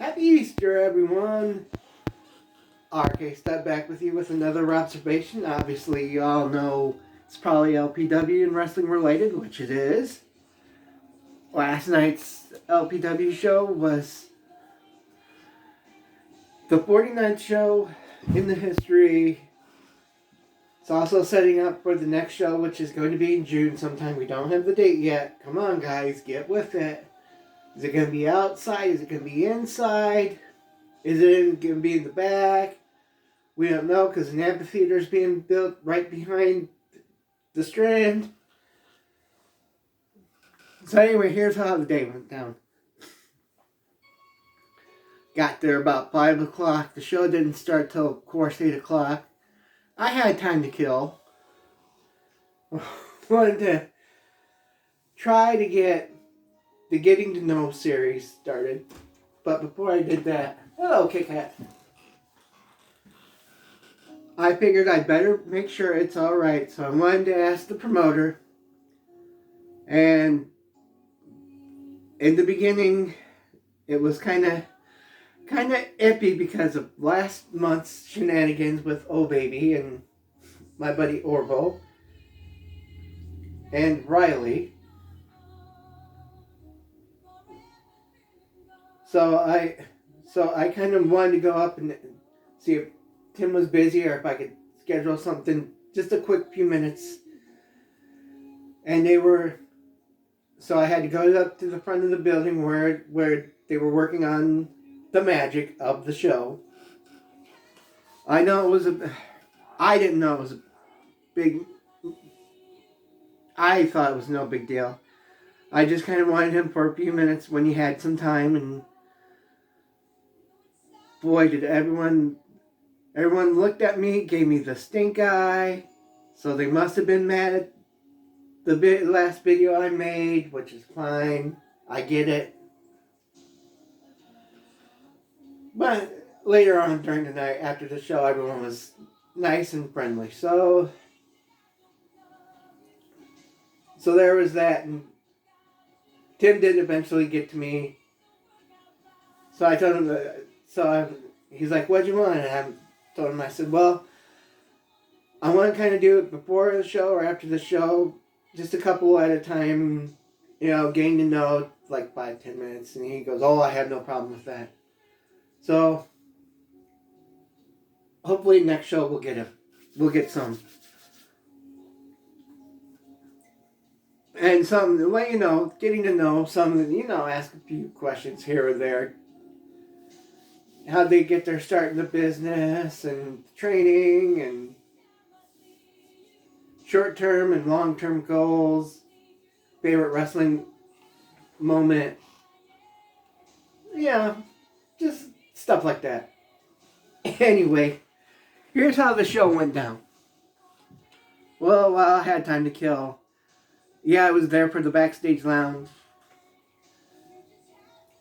Happy Easter, everyone. RK Step back with you with another observation. Obviously, you all know it's probably LPW and wrestling related, which it is. Last night's LPW show was the 49th show in the history. It's also setting up for the next show, which is going to be in June sometime. We don't have the date yet. Come on, guys, get with it. Is it going to be outside? Is it going to be inside? Is it going to be in the back? We don't know because an amphitheater is being built right behind the Strand. So anyway, here's how the day went down. Got there about 5 o'clock. The show didn't start till, of course, 8 o'clock. I had time to kill. Wanted to try to get the Getting to Know series started. But before I did that, hello, Kit Kat. I figured I'd better make sure it's alright. So I wanted to ask the promoter. And in the beginning, it was kind of iffy because of last month's shenanigans with Oh Baby and my buddy Orville and Riley. So I kind of wanted to go up and see if Tim was busy or if I could schedule something, just a quick few minutes. And they were, so I had to go up to the front of the building where they were working on the magic of the show. I didn't know it was a big, I thought it was no big deal. I just kind of wanted him for a few minutes when he had some time, and boy, did everyone looked at me, gave me the stink eye, so they must have been mad at the last video I made, which is fine. I get it. But later on during the night, after the show, everyone was nice and friendly. So there was that, and Tim did eventually get to me. So I told him, he's like, "What'd you want?" And I told him, I said, "Well, I want to kind of do it before the show or after the show, just a couple at a time, getting to know, like 5-10 minutes." And he goes, "Oh, I have no problem with that." So hopefully next show we'll get some. And some, getting to know some, ask a few questions here or there. How they get their start in the business and training and short-term and long-term goals, favorite wrestling moment. Yeah, just stuff like that. Anyway, here's how the show went down. Well, while I had time to kill, I was there for the backstage lounge.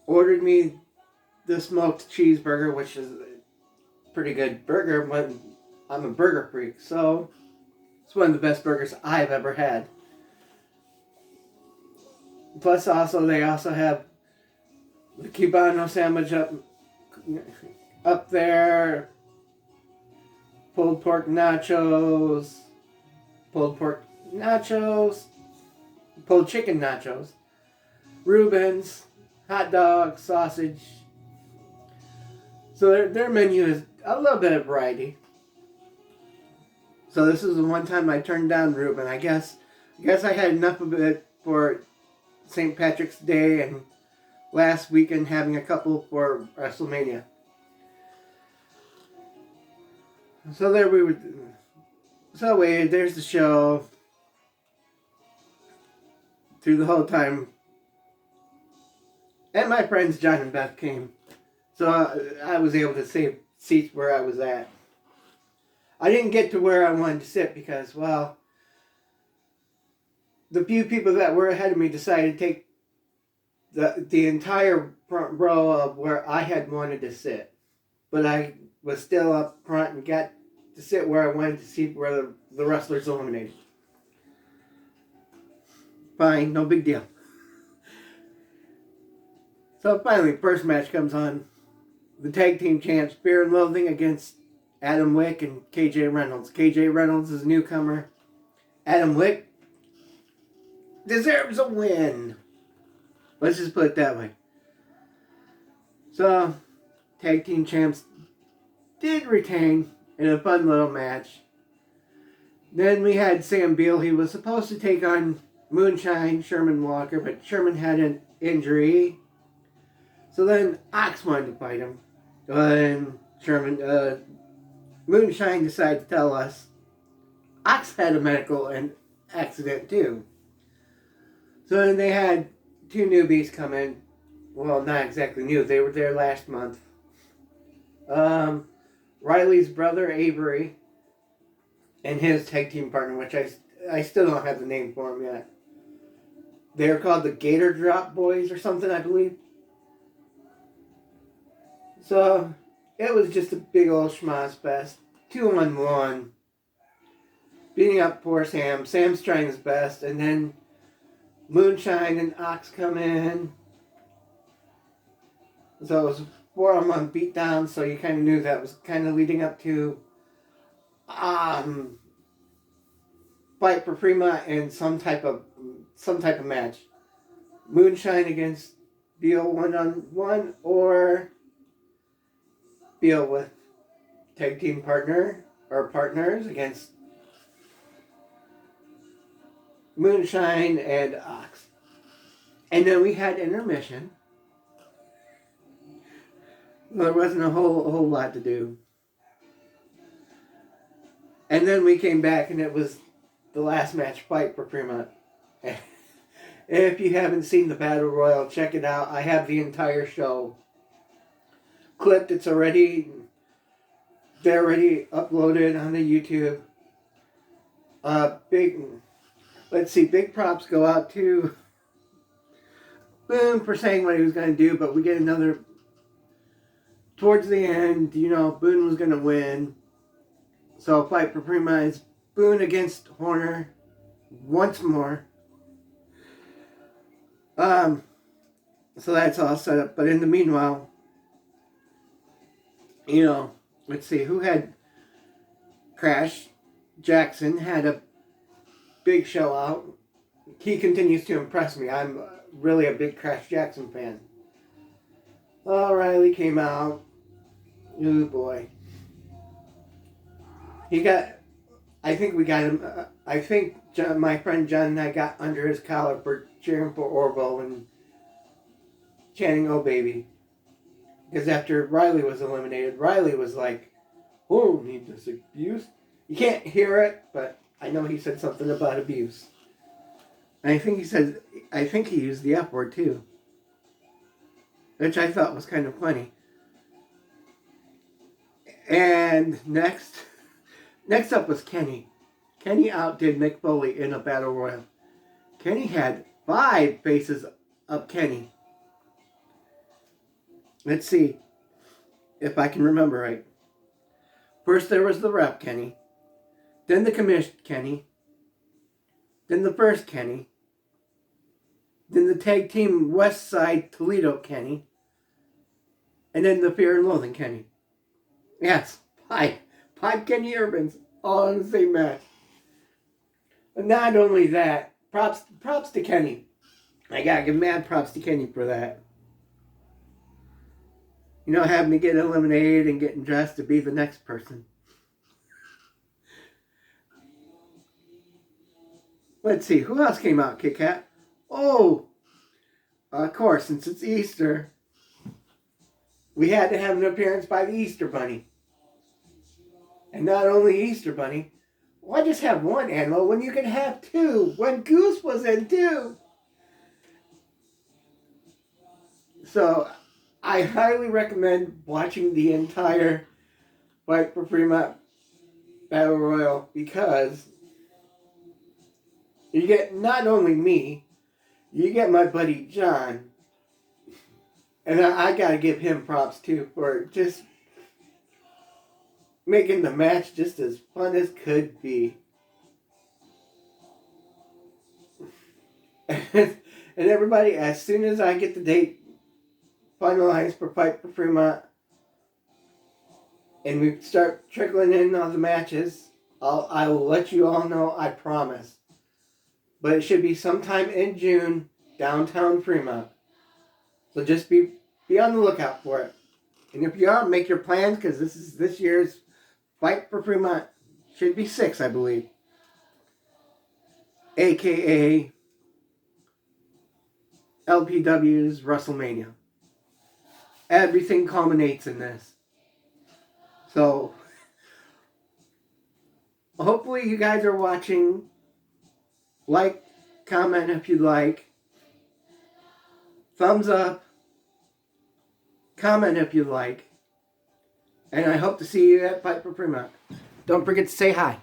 Ordered me the smoked cheeseburger, which is a pretty good burger, but I'm a burger freak, so it's one of the best burgers I've ever had. Plus, they also have the Cubano sandwich up there, pulled chicken nachos, Reubens, hot dog, sausage. So their menu is a little bit of variety. So this is the one time I turned down Reuben. I guess I had enough of it for St. Patrick's Day and last weekend having a couple for WrestleMania. So there we were. So there's the show. Through the whole time. And my friends John and Beth came. So I was able to save seats where I was at. I didn't get to where I wanted to sit because, well, the few people that were ahead of me decided to take the entire front row of where I had wanted to sit. But I was still up front and got to sit where I wanted to see where the wrestlers eliminated. Fine, no big deal. So finally, first match comes on. the tag team champs, Fear and Loathing, against Adam Wick and KJ Reynolds. KJ Reynolds is a newcomer. Adam Wick deserves a win. Let's just put it that way. So, tag team champs did retain in a fun little match. Then we had Sam Beal. He was supposed to take on Moonshine, Sherman Walker, but Sherman had an injury. So then Ox wanted to fight him. And Moonshine decided to tell us Ox had a medical accident too. So then they had two newbies come in. Well, not exactly new. They were there last month. Riley's brother, Avery, and his tag team partner, which I still don't have the name for him yet. They're called the Gator Drop Boys or something, I believe. So, it was just a big old schmoz fest. 2-on-1. Beating up poor Sam. Sam's trying his best, and then Moonshine and Ox come in. So it was 4-on-1 beatdown, so you kind of knew that was kind of leading up to fight for Fremont and some type of match. Moonshine against Beal 1-on-1, or Beal with tag team partner or partners against Moonshine and Ox. And then we had intermission. There wasn't a whole lot to do. And then we came back and it was the last match, Fight for Fremont. If you haven't seen the Battle Royal, check it out. I have the entire show clipped. They're already uploaded on the YouTube. Big props go out to Boom for saying what he was going to do, but we get another. Towards the end, Boone was going to win. So, Fight for Fremont is Boone against Horner once more. So that's all set up. But in the meanwhile, let's see, who had Crash? Jackson had a big show out. He continues to impress me. I'm really a big Crash Jackson fan. Riley came out. Oh boy. I think we got him. I think my friend John and I got under his collar for cheering for Orville and chanting, "Oh baby." Because after Riley was eliminated, Riley was like, "Oh, need this abuse." You can't hear it, but I know he said something about abuse. And I think he used the F word too. Which I thought was kind of funny. And next up was Kenny. Kenny outdid Mick Foley in a battle royal. Kenny had 5 faces of Kenny. Let's see if I can remember right. First there was the rep Kenny. Then the commission Kenny. Then the first Kenny. Then the tag team West Side Toledo Kenny. And then the Fear and Loathing Kenny. Yes, 5 Kenny Urbans all in the same match. But not only that, props to Kenny. I gotta give mad props to Kenny for that. Having to get eliminated and getting dressed to be the next person. Let's see, who else came out, Kit Kat? Oh, of course, since it's Easter, we had to have an appearance by the Easter Bunny. And not only Easter Bunny, why just have one animal when you can have 2? When Goose was in too. So, I highly recommend watching the entire Fight for Fremont Battle Royal, because you get not only me, you get my buddy John, and I gotta give him props too for just making the match just as fun as could be. And everybody, as soon as I get the date finalized for Fight for Fremont, and we start trickling in on the matches, I will let you all know, I promise. But it should be sometime in June, downtown Fremont. So just be on the lookout for it. And if you are, make your plans, because this is this year's Fight for Fremont. Should be 6, I believe. AKA LPW's WrestleMania. Everything culminates in this. So, hopefully you guys are watching. Like, comment if you'd like. Thumbs up. Comment if you'd like. And I hope to see you at Fight for Fremont. Don't forget to say hi.